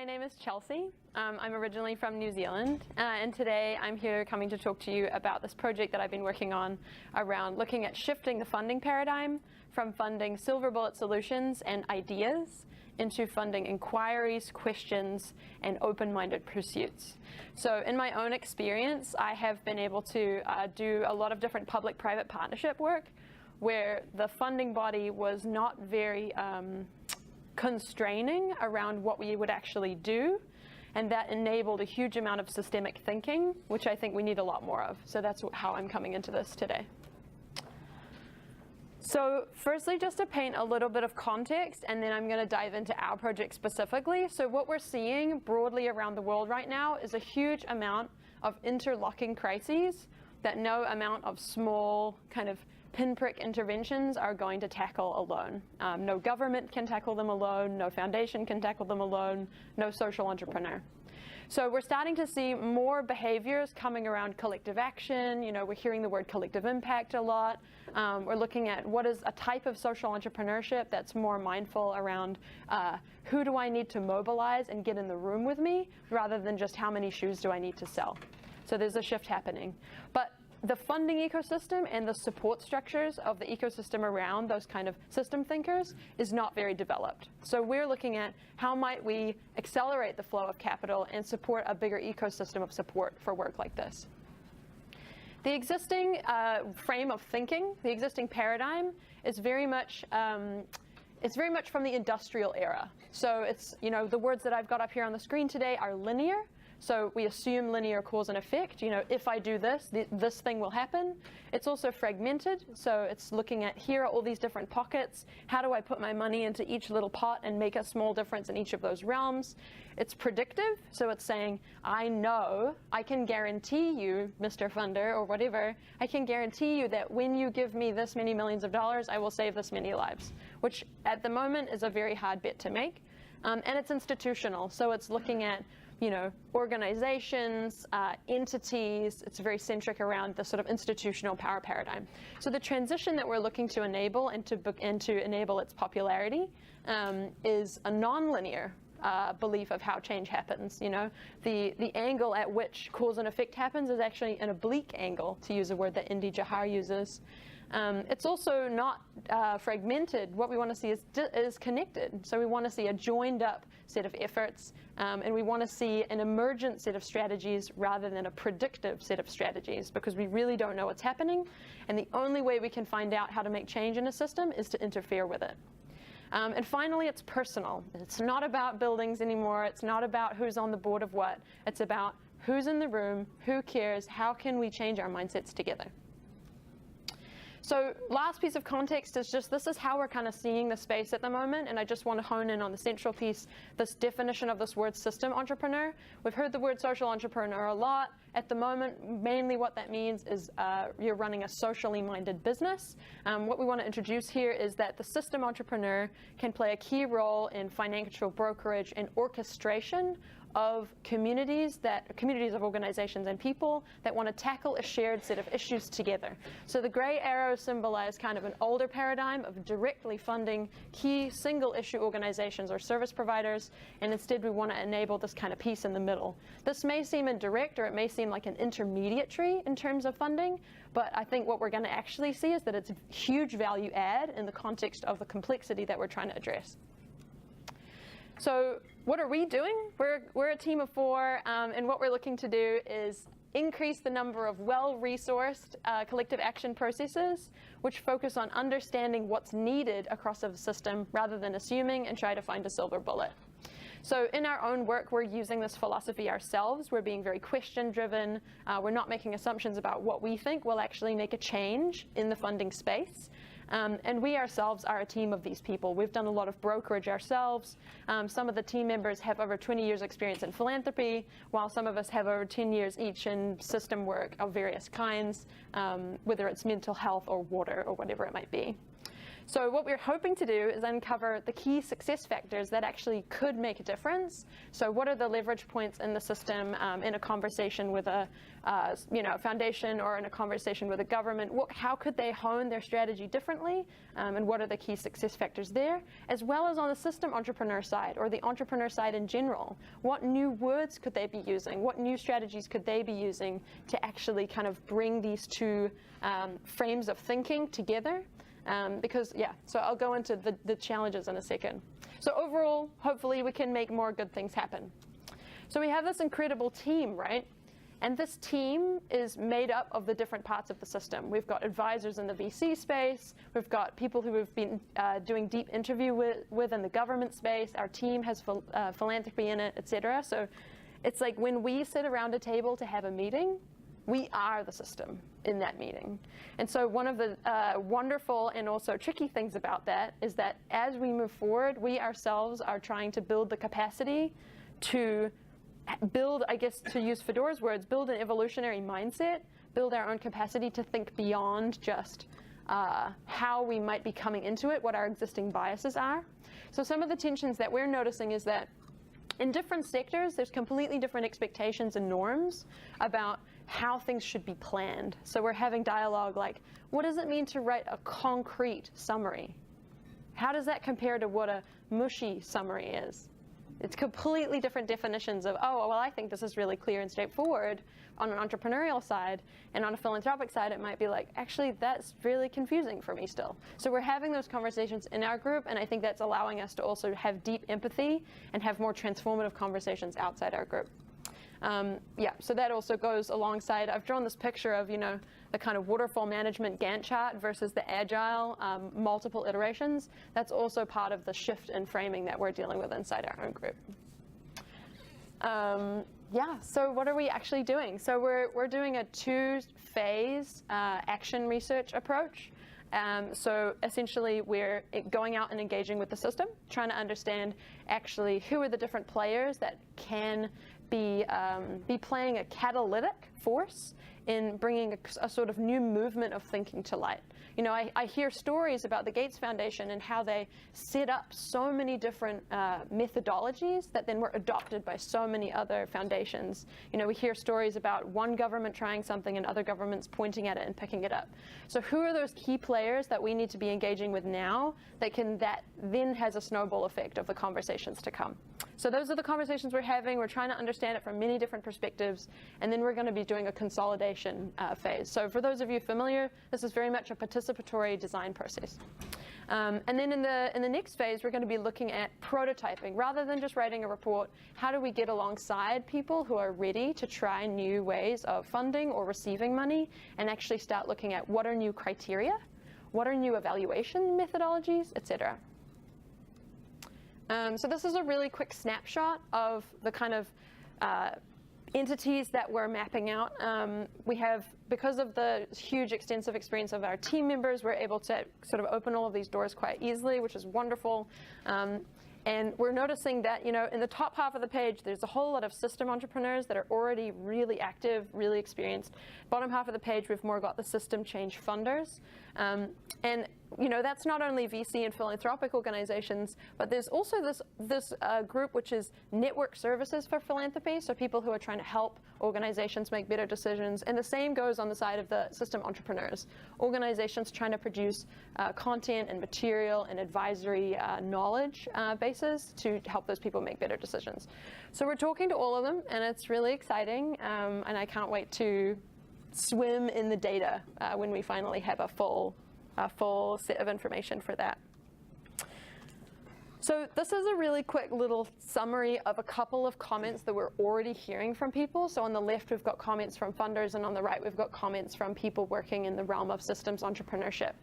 my name is Chelsea. I'm originally from New Zealand, and today I'm here coming to talk to you about this project that I've been working on around looking at shifting the funding paradigm from funding silver bullet solutions and ideas into funding inquiries, questions, and open-minded pursuits. So in my own experience, I have been able to do a lot of different public-private partnership work where the funding body was not very constraining around what we would actually do, and that enabled a huge amount of systemic thinking, which I think we need a lot more of. So that's how I'm coming into this today. So firstly, just to paint a little bit of context, and then I'm going to dive into our project specifically. So what we're seeing broadly around the world right now is a huge amount of interlocking crises that no amount of small kind of pinprick interventions are going to tackle alone. No government can tackle them alone, no foundation can tackle them alone, no social entrepreneur. So we're starting to see more behaviors coming around collective action. You know, we're hearing the word collective impact a lot. We're looking at what is a type of social entrepreneurship that's more mindful around who do I need to mobilize and get in the room with me, rather than just how many shoes do I need to sell. So there's a shift happening. But the funding ecosystem and the support structures of the ecosystem around those kind of system thinkers is not very developed. So we're looking at how might we accelerate the flow of capital and support a bigger ecosystem of support for work like this. The existing frame of thinking, the existing paradigm, is very much from the industrial era. So it's, you know, the words that I've got up here on the screen today are linear. So we assume linear cause and effect. You know, if I do this, this thing will happen. It's also fragmented. So it's looking at, here are all these different pockets. How do I put my money into each little pot and make a small difference in each of those realms? It's predictive. So it's saying, I know, I can guarantee you, Mr. Funder or whatever, I can guarantee you that when you give me this many millions of dollars, I will save this many lives, which at the moment is a very hard bet to make. And it's institutional. So it's looking at, you know, organizations, entities. It's very centric around the sort of institutional power paradigm. So the transition that we're looking to enable and to enable its popularity is a nonlinear belief of how change happens. You know, the angle at which cause and effect happens is actually an oblique angle, to use a word that Indy Johar uses. It's also not fragmented. What we want to see is connected. So we want to see a joined up set of efforts, and we want to see an emergent set of strategies rather than a predictive set of strategies, because we really don't know what's happening, and the only way we can find out how to make change in a system is to interfere with it. And finally, it's personal. It's not about buildings anymore. It's not about who's on the board of what. It's about who's in the room, who cares, how can we change our mindsets together. So last piece of context is just, this is how we're kind of seeing the space at the moment, and I just want to hone in on the central piece, this definition of this word system entrepreneur. We've heard the word social entrepreneur a lot. At the moment, mainly what that means is you're running a socially minded business. What we want to introduce here is that the system entrepreneur can play a key role in financial brokerage and orchestration of communities of organizations and people that want to tackle a shared set of issues together. So the gray arrows symbolize kind of an older paradigm of directly funding key single issue organizations or service providers, and instead we want to enable this kind of piece in the middle. This may seem indirect, or it may seem like an intermediate tree in terms of funding, but I think what we're going to actually see is that it's a huge value add in the context of the complexity that we're trying to address. So what are we doing? We're a team of 4, and what we're looking to do is increase the number of well-resourced collective action processes, which focus on understanding what's needed across a system rather than assuming and try to find a silver bullet. So in our own work, we're using this philosophy ourselves. We're being very question-driven. We're not making assumptions about what we think will actually make a change in the funding space. And we ourselves are a team of these people. We've done a lot of brokerage ourselves. Some of the team members have over 20 years experience in philanthropy, while some of us have over 10 years each in system work of various kinds, whether it's mental health or water or whatever it might be. So what we're hoping to do is uncover the key success factors that actually could make a difference. So what are the leverage points in the system in a conversation with a foundation or in a conversation with a government? How could they hone their strategy differently? And what are the key success factors there? As well as on the system entrepreneur side or the entrepreneur side in general. What new words could they be using? What new strategies could they be using to actually kind of bring these two frames of thinking together? So I'll go into the challenges in a second. So overall, hopefully we can make more good things happen. So we have this incredible team, right? And this team is made up of the different parts of the system. We've got advisors in the VC space. We've got people who have been doing deep interview with in the government space. Our team has philanthropy in it, et cetera. So it's like when we sit around a table to have a meeting, we are the system in that meeting. And so one of the wonderful and also tricky things about that is that as we move forward, we ourselves are trying to build the capacity to build, I guess, to use Fedora's words, build an evolutionary mindset, build our own capacity to think beyond just how we might be coming into it, what our existing biases are. So some of the tensions that we're noticing is that in different sectors, there's completely different expectations and norms about how things should be planned. So we're having dialogue like, what does it mean to write a concrete summary? How does that compare to what a mushy summary is? It's completely different definitions of, oh, well, I think this is really clear and straightforward on an entrepreneurial side, and on a philanthropic side, it might be like, actually, that's really confusing for me still. So we're having those conversations in our group, and I think that's allowing us to also have deep empathy and have more transformative conversations outside our group. So that also goes alongside, I've drawn this picture of, the kind of waterfall management Gantt chart versus the agile multiple iterations. That's also part of the shift in framing that we're dealing with inside our own group. So what are we actually doing? So we're doing a two-phase action research approach. So essentially, we're going out and engaging with the system, trying to understand actually who are the different players that can be playing a catalytic force in bringing a sort of new movement of thinking to light. I hear stories about the Gates Foundation and how they set up so many different methodologies that then were adopted by so many other foundations. We hear stories about one government trying something and other governments pointing at it and picking it up. So who are those key players that we need to be engaging with now that then has a snowball effect of the conversations to come? So those are the conversations we're having. We're trying to understand it from many different perspectives, and then we're going to be doing a consolidation phase. So for those of you familiar, this is very much a participatory design process. And then in the next phase, we're going to be looking at prototyping. Rather than just writing a report, how do we get alongside people who are ready to try new ways of funding or receiving money and actually start looking at what are new criteria, what are new evaluation methodologies, et cetera. So this is a really quick snapshot of the kind of entities that we're mapping out. We have, because of the huge extensive experience of our team members, we're able to sort of open all of these doors quite easily, which is wonderful. And we're noticing that, in the top half of the page, there's a whole lot of system entrepreneurs that are already really active, really experienced. Bottom half of the page, we've more got the system change funders. And that's not only VC and philanthropic organizations, but there's also this group which is network services for philanthropy, so people who are trying to help organizations make better decisions. And the same goes on the side of the system entrepreneurs, organizations trying to produce content and material and advisory knowledge bases to help those people make better decisions. So we're talking to all of them, and it's really exciting, and I can't wait to swim in the data when we finally have a full set of information for that. So this is a really quick little summary of a couple of comments that we're already hearing from people. So on the left, we've got comments from funders, and on the right, we've got comments from people working in the realm of systems entrepreneurship.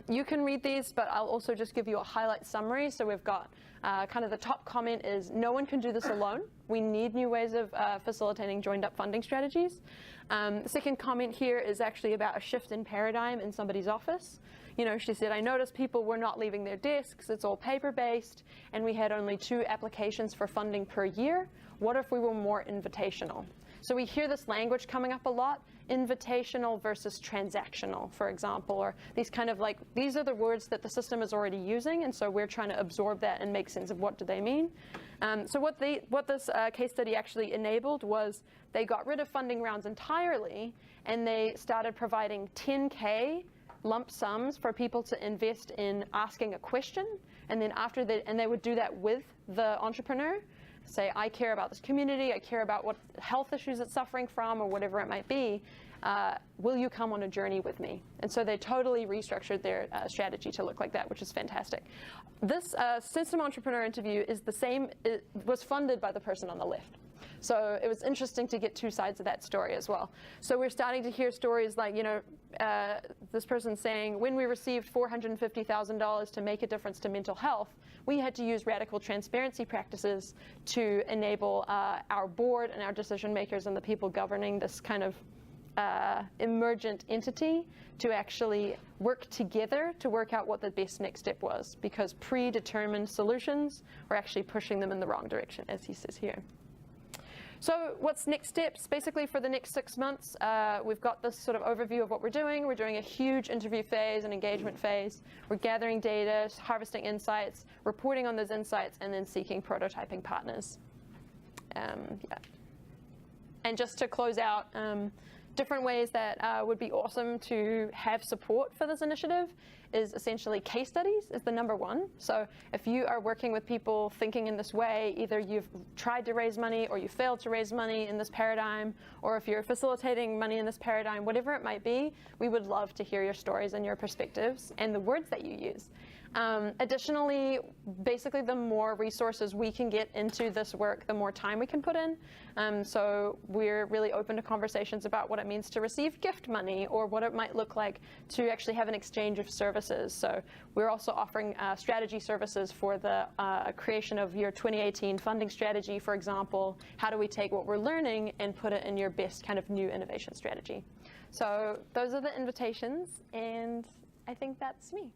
You can read these, but I'll also just give you a highlight summary. So we've got kind of the top comment is, no one can do this alone. We need new ways of facilitating joined up funding strategies. The second comment here is actually about a shift in paradigm in somebody's office. She said, I noticed people were not leaving their desks. It's all paper-based, and we had only 2 applications for funding per year. What if we were more invitational? So we hear this language coming up a lot, invitational versus transactional, for example, or these kind of like, these are the words that the system is already using, and so we're trying to absorb that and make sense of what do they mean. So what this case study actually enabled was they got rid of funding rounds entirely, and they started providing 10K lump sums for people to invest in asking a question, and then after that, and they would do that with the entrepreneur. Say, I care about this community, I care about what health issues it's suffering from, or whatever it might be. Will you come on a journey with me? And so they totally restructured their strategy to look like that, which is fantastic. This system entrepreneur interview is the same, it was funded by the person on the left. So it was interesting to get two sides of that story as well. So we're starting to hear stories like, this person saying, when we received $450,000 to make a difference to mental health, we had to use radical transparency practices to enable our board and our decision makers and the people governing this kind of emergent entity to actually work together to work out what the best next step was, because predetermined solutions were actually pushing them in the wrong direction, as he says here. So what's next steps? Basically, for the next 6 months, we've got this sort of overview of what we're doing. We're doing a huge interview phase and engagement phase. We're gathering data, harvesting insights, reporting on those insights, and then seeking prototyping partners. Yeah. And just to close out, different ways that would be awesome to have support for this initiative is essentially case studies is the #1. So if you are working with people thinking in this way, either you've tried to raise money or you failed to raise money in this paradigm, or if you're facilitating money in this paradigm, whatever it might be, we would love to hear your stories and your perspectives and the words that you use. Additionally, basically the more resources we can get into this work, the more time we can put in. So we're really open to conversations about what it means to receive gift money, or what it might look like to actually have an exchange of services. So we're also offering strategy services for the creation of your 2018 funding strategy, for example. How do we take what we're learning and put it in your best kind of new innovation strategy? So those are the invitations, and I think that's me.